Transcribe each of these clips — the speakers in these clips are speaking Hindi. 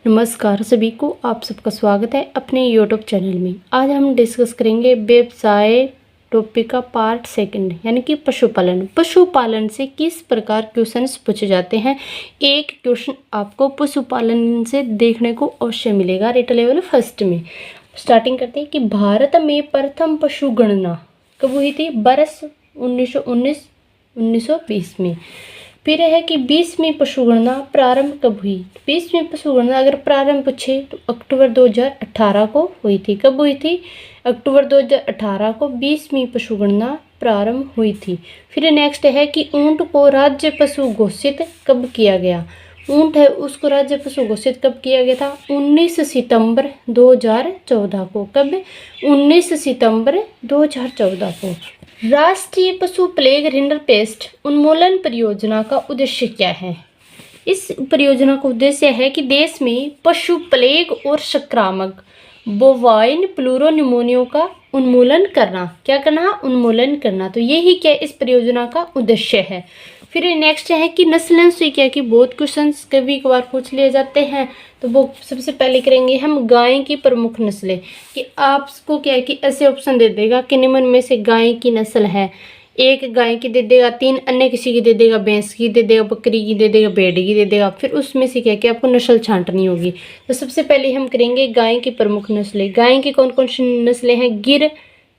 नमस्कार सभी को, आप सबका स्वागत है अपने यूट्यूब चैनल में। आज हम डिस्कस करेंगे व्यवसाय टॉपिक का पार्ट सेकंड, यानी कि पशुपालन। पशुपालन से किस प्रकार क्वेश्चंस पूछे जाते हैं। एक क्वेश्चन आपको पशुपालन से देखने को अवश्य मिलेगा रेट लेवल फर्स्ट में। स्टार्टिंग करते हैं कि भारत में प्रथम पशु गणना कब हुई थी। वर्ष 1919-1920 में। फिर है कि 20वीं पशुगणना प्रारंभ कब हुई। 20वीं पशुगणना अगर प्रारंभ पूछे तो अक्टूबर 2018 को हुई थी। कब हुई थी? अक्टूबर 2018 को 20वीं पशुगणना प्रारंभ हुई थी। फिर नेक्स्ट है कि ऊंट को राज्य पशु घोषित कब किया गया। ऊंट है उसको राज्य पशु घोषित कब किया गया था। 19 सितंबर 2014 को। कब? 19 सितंबर 2014 को। राष्ट्रीय पशु प्लेग रिंडरपेस्ट उन्मूलन परियोजना का उद्देश्य क्या है। इस परियोजना का उद्देश्य है कि देश में पशु प्लेग और संक्रामक बोवाइन प्लूरोनिमोनिया का उन्मूलन करना। क्या करना? उन्मूलन करना। तो यही क्या इस परियोजना का उद्देश्य है। फिर नेक्स्ट है कि नस्लें से क्या कि बहुत क्वेश्चंस कभी कभार पूछ लिए जाते हैं। तो वो सबसे पहले करेंगे हम गाय की प्रमुख नस्लें, कि आपको क्या है कि ऐसे ऑप्शन दे देगा कि निम्न में से गाय की नस्ल है। एक गाय की दे देगा, 3 अन्य किसी की दे देगा, भैंस की दे देगा, बकरी की दे देगा, भेड़ की दे देगा। फिर उसमें से क्या कि आपको नस्ल छांटनी होगी। तो सबसे पहले हम करेंगे गाय की प्रमुख नस्लें। गाय की कौन कौन सी नस्लें हैं। गिर,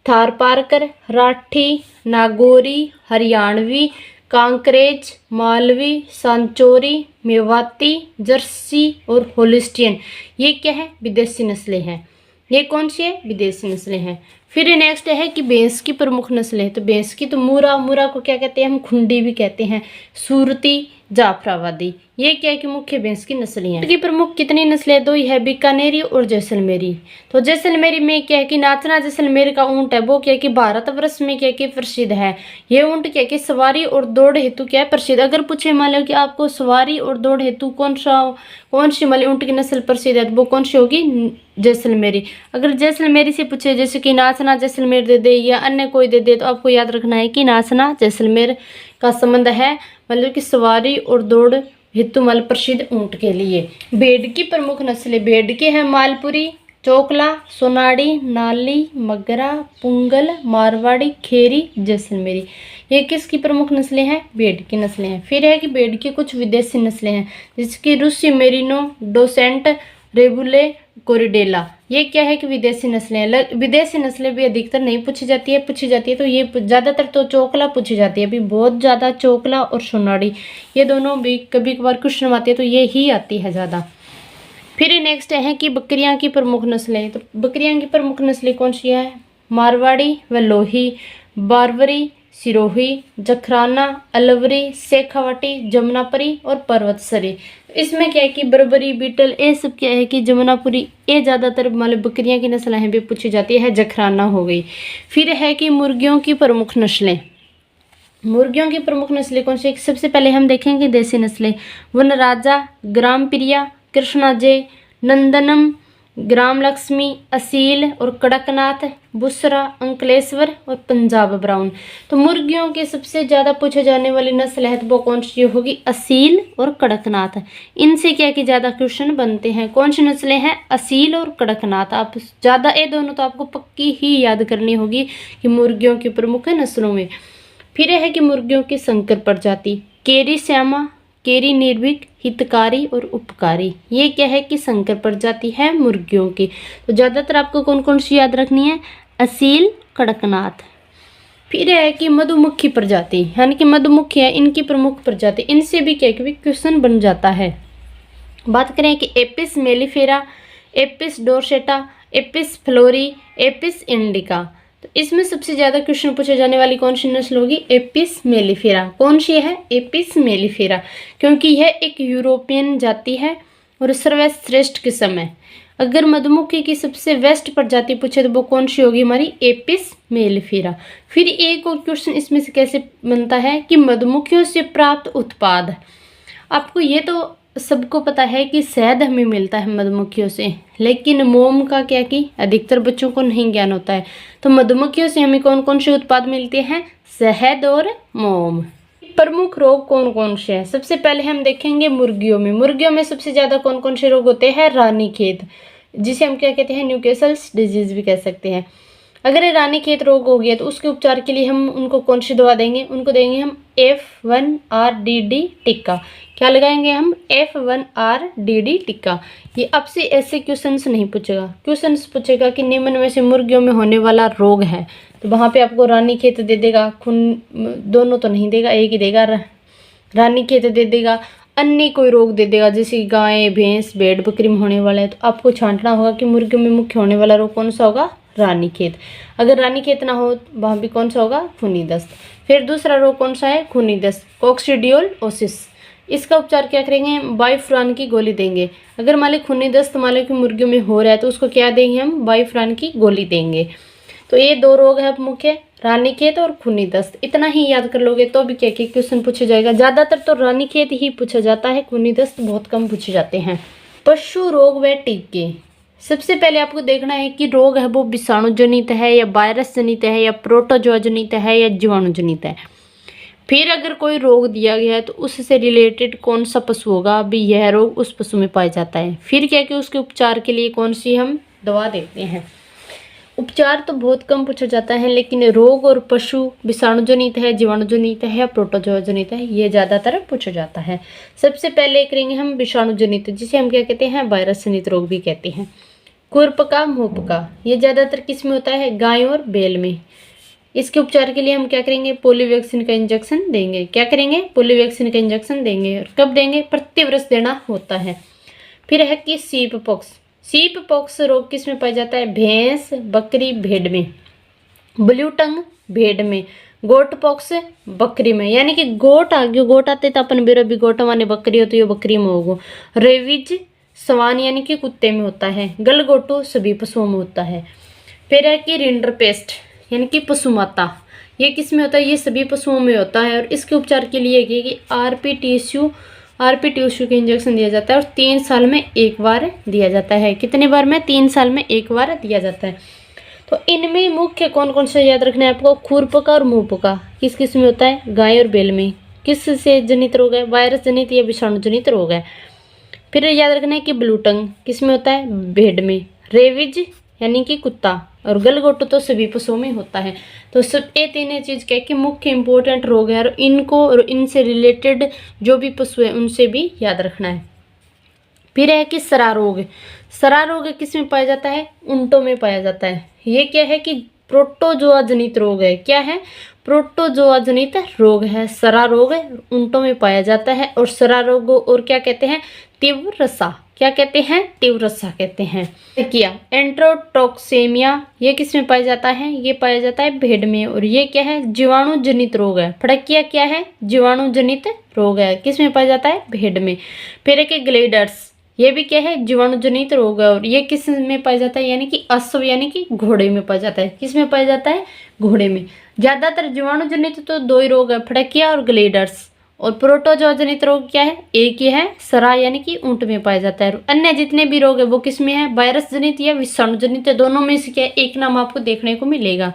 थारपारकर, राठी, नागौरी, हरियाणवी, कांकरेज, मालवी, सांचौरी, मेवाती, जर्सी और होलिस्टियन। ये क्या है? विदेशी नस्लें हैं। ये कौन सी है? विदेशी नस्लें हैं। फिर नेक्स्ट है कि भैंस की प्रमुख नस्लें। तो भैंस की तो मुरा को क्या कहते हैं हम? खुंडी भी कहते हैं। सूरती, जाफराबादी, ये क्या है कि मुख्य भैंस की नस्लें हैं। की प्रमुख कितनी नस्लें? 2 ही है, बीकानेरी और जैसलमेरी। तो जैसलमेरी में क्या है कि नाचना जैसलमेर का ऊंट है, वो क्या है कि भारतवर्ष में क्या कि प्रसिद्ध है। ये ऊंट क्या है कि सवारी और दौड़ हेतु क्या है? प्रसिद्ध। अगर पूछे मान लो कि आपको सवारी और दौड़ हेतु कौन सी मान ऊंट की नस्ल प्रसिद्ध है, तो वो कौन सी होगी? जैसलमेरी। अगर जैसलमेरी से पूछे जैसे कि नाचना जैसलमेर दे दे या अन्य कोई दे दे, तो आपको याद रखना है कि नाचना जैसलमेर का संबंध है मतलब कि सवारी और दौड़ हेतु मतलब प्रसिद्ध ऊंट के लिए। भेड़ की प्रमुख नस्लें। भेड़ के हैं मालपुरी, चोकला, सोनाड़ी, नाली, मगरा, पुंगल, मारवाड़ी, खेरी, जैसलमेरी। ये किसकी प्रमुख नस्लें हैं? भेड़ की नस्लें हैं। फिर है कि भेड़ की कुछ विदेशी नस्लें हैं, जिसकी रूसी मेरिनो, डोसेंट, रेबुले, कोरिडेला। ये क्या है कि विदेशी नस्लें हैं। विदेशी नस्लें भी अधिकतर नहीं पूछी जाती है तो ये ज़्यादातर तो चोकला पूछी जाती है। अभी बहुत ज़्यादा चोकला और सोनाड़ी, ये दोनों भी कभी कभार क्वेश्चन आती है तो ये ही आती है ज़्यादा। फिर नेक्स्ट है कि बकरियां की प्रमुख नस्लें। तो बकरियां की प्रमुख नस्लें कौन सी है? मारवाड़ी व लोही, बारवरी, सिरोही, जखराना, अलवरी, शेखावाटी, जमुनापुरी और पर्वतसरी। इसमें क्या है कि बर्बरी, बीटल, ये सब क्या है कि जमुनापुरी, ये ज़्यादातर मतलब बकरियां की नस्लें हैं भी पूछी जाती है। जखराना हो गई। फिर है कि मुर्गियों की प्रमुख नस्लें। मुर्गियों की प्रमुख नस्लें कौन सी? सबसे पहले हम देखेंगे देसी नस्लें। वनराजा, ग्राम प्रिया, कृष्णा जे, नंदनम, ग्राम लक्ष्मी, असील और कड़कनाथ, बुसरा, अंकलेश्वर और पंजाब ब्राउन। तो मुर्गियों के सबसे ज़्यादा पूछे जाने वाली नस्ल है तो वो कौन सी होगी? असील और कड़कनाथ। इनसे क्या कि ज़्यादा क्वेश्चन बनते हैं। कौन सी नस्लें हैं? असील और कड़कनाथ। आप ज़्यादा ये दोनों तो आपको पक्की ही याद करनी होगी कि मुर्गियों की प्रमुख नस्लों में। फिर है कि मुर्गियों की संकर प्रजाति। केरी श्यामा, केरी निर्भीक, हितकारी और उपकारी। ये क्या है कि संकर प्रजाति है मुर्गियों की। तो ज़्यादातर आपको कौन कौन सी याद रखनी है? असील, कड़कनाथ। फिर है कि मधुमक्खी प्रजाति, यानी कि मधुमक्खी है, इनकी प्रमुख प्रजाति। इनसे भी क्या कि क्वेश्चन बन जाता है। बात करें कि Apis mellifera, Apis dorsata, Apis florea, Apis indica. तो इसमें सबसे ज़्यादा क्वेश्चन पूछे जाने वाली कौन सी नस्ल होगी? Apis mellifera. कौन सी है? एपिस मेलिफेरा, क्योंकि यह एक यूरोपियन जाति है और सर्वश्रेष्ठ किस्म है। अगर मधुमक्खी की सबसे बेस्ट प्रजाति पूछे तो वो कौन सी होगी? हमारी एपिस मेलिफेरा। फिर एक और क्वेश्चन इसमें से कैसे बनता है कि मधुमक्खियों से प्राप्त उत्पाद। आपको ये तो सबको पता है कि शहद हमें मिलता है मधुमक्खियों से, लेकिन मोम का क्या कि अधिकतर बच्चों को नहीं ज्ञान होता है। तो मधुमक्खियों से हमें कौन कौन से उत्पाद मिलते हैं? शहद और मोम। प्रमुख रोग कौन कौन से हैं? सबसे पहले हम देखेंगे मुर्गियों में। मुर्गियों में सबसे ज़्यादा कौन कौन से रोग होते हैं? रानीखेत, जिसे हम क्या कहते हैं? न्यूकैसल्स डिजीज भी कह सकते हैं। अगर ये रानीखेत रोग हो गया तो उसके उपचार के लिए हम उनको कौन सी दवा देंगे? उनको देंगे हम F1RDD टिक्का। क्या लगाएंगे हम? F1RDD टिक्का। ये अब से ऐसे क्वेश्चंस नहीं पूछेगा। क्वेश्चंस पूछेगा कि निम्न में से मुर्गियों में होने वाला रोग है, तो वहाँ पे आपको रानीखेत दे देगा, खून दोनों तो नहीं देगा, एक ही देगा, रानीखेत दे देगा, अन्य कोई रोग दे देगा, जैसे गाय भैंस भेड़ बकरी में होने वाला है। तो आपको छांटना होगा कि मुर्गियों में मुख्य होने वाला रोग कौन सा होगा? रानीखेत। अगर रानीखेत ना हो वहाँ भी कौन सा होगा? खूनी दस्त। फिर दूसरा रोग कौन सा है? खूनी दस्त, कोक्सीडियोलिसिस। इसका उपचार क्या करेंगे? बाइफ्रान की गोली देंगे। अगर मान ली खूनी दस्त मान लो कि मुर्गियों में हो रहा है तो उसको क्या देंगे हम? बाइफ्रान की गोली देंगे। तो ये दो रोग है मुख्य, रानीखेत और खूनी दस्त। इतना ही याद कर लोगे तो भी क्या क्या क्वेश्चन पूछा जाएगा। ज़्यादातर तो रानीखेत ही पूछा जाता है, खूनी दस्त बहुत कम पूछे जाते हैं। पशु रोग व टीके। सबसे पहले आपको देखना है कि रोग है वो विषाणु जनित है या वायरस जनित है या प्रोटोजोआ जनित है या जीवाणु जनित है। फिर अगर कोई रोग दिया गया है तो उससे रिलेटेड कौन सा पशु होगा, अभी यह रोग उस पशु में पाया जाता है। फिर क्या कि उसके उपचार के लिए कौन सी हम दवा देते हैं। उपचार तो बहुत कम पूछा जाता है, लेकिन रोग और पशु विषाणु जनित है, जीवाणु जनित है या प्रोटोजोआ जनित है, ये ज़्यादातर पूछा जाता है। सबसे पहले करेंगे हम विषाणु जनित, जिसे हम क्या कहते हैं? वायरस जनित रोग भी कहते हैं। खुरपका मुहपका, ये ज़्यादातर किस में होता है? गाय और बैल में। इसके उपचार के लिए हम क्या करेंगे? पोलियो वैक्सीन का इंजेक्शन देंगे। क्या करेंगे? पोलियो वैक्सीन का इंजेक्शन देंगे। और कब देंगे? प्रतिवर्ष देना होता है। फिर है कि सीप पॉक्स। सीप पॉक्स रोग किस में पाया जाता है? भैंस बकरी भेड़ में। ब्लू टंग भेड़ में। गोट पॉक्स बकरी में, यानी कि गोट आ गयो, गोट आते तो अपन बेरो भी गोट माने बकरी हो तो ये बकरी में होगो। रेबीज सवान यानी कि कुत्ते में होता है। गलगोटो सभी पशुओं में होता है। फिर है कि रिंडरपेस्ट यानी कि पशु माता, ये किस में होता है? ये सभी पशुओं में होता है। और इसके उपचार के लिए कि आरपीटीएसयू का इंजेक्शन दिया जाता है और 3 साल में एक बार दिया जाता है। कितने बार में? 3 साल में एक बार दिया जाता है। तो इनमें मुख्य कौन कौन से याद रखना है आपको? खुरपका और मुहपका किस किस में होता है? गाय और बैल में। किस से जनित रोग है? वायरस जनित या विषाणु जनित रोग है। फिर याद रखना है कि ब्लू टंग किस में होता है? भेड़ में। रेबीज यानी कि कुत्ता, और गलगोटो तो सभी पशुओं में होता है। तो सब ये तीनों चीज क्या कि मुख्य इंपॉर्टेंट रोग है, और इनको और इनसे रिलेटेड जो भी पशु है उनसे भी याद रखना है। फिर है कि सरा रोग। सरा रोग किस में पाया जाता है? ऊंटों में पाया जाता है। ये क्या है कि प्रोटोजोआ जनित रोग है। क्या है? प्रोटोजोआ जनित रोग है। सरा रोग ऊंटों में पाया जाता है। और सरा रोग और क्या कहते हैं? तीव्रसा। क्या कहते हैं? तीव्रसा कहते हैं। किया एंट्रोटॉक्सेमिया, ये किस में पाया जाता है? ये पाया जाता है भेड़ में। और ये क्या है? जीवाणु जनित रोग है। फड़किया क्या है? जीवाणु जनित रोग है। किस में पाया जाता है? भेड़ में। फिर एक ग्लेडर्स, ये भी क्या है? जीवाणु जनित रोग है। और ये किस में पाया जाता है? यानी कि अश्व यानी कि घोड़े में पाया जाता है। किस में पाया जाता है? घोड़े में। ज्यादातर जीवाणु जनित तो 2 ही रोग है, फड़किया और ग्लेडर्स। और प्रोटोजोआ जनित रोग क्या है? एक ही है, सरा यानी कि ऊंट में पाया जाता है। अन्य जितने भी रोग है वो किस में है? वायरस जनित या विषाणु जनित, दोनों में से क्या एक नाम आपको देखने को मिलेगा।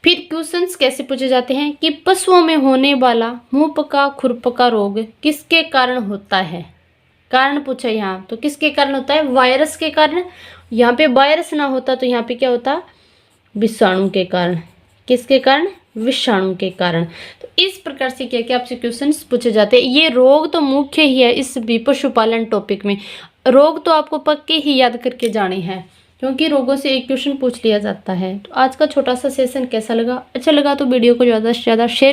फिर क्वेश्चंस कैसे पूछे जाते हैं कि पशुओं में होने वाला मुहपका खुरपका रोग किसके कारण होता है? कारण पूछा यहाँ, तो किसके कारण होता है? वायरस के कारण। यहाँ पे वायरस ना होता तो यहाँ पे क्या होता? विषाणु के कारण। किसके कारण? विषाणु के कारण। तो इस प्रकार से क्या आपसे क्वेश्चंस पूछे जाते हैं। ये रोग तो मुख्य ही है इस भी पशुपालन टॉपिक में। रोग तो आपको पक्के ही याद करके जाने हैं, क्योंकि रोगों से एक क्वेश्चन पूछ लिया जाता है। तो आज का छोटा सा सेशन कैसा लगा? अच्छा लगा तो वीडियो को ज़्यादा से ज़्यादा शेयर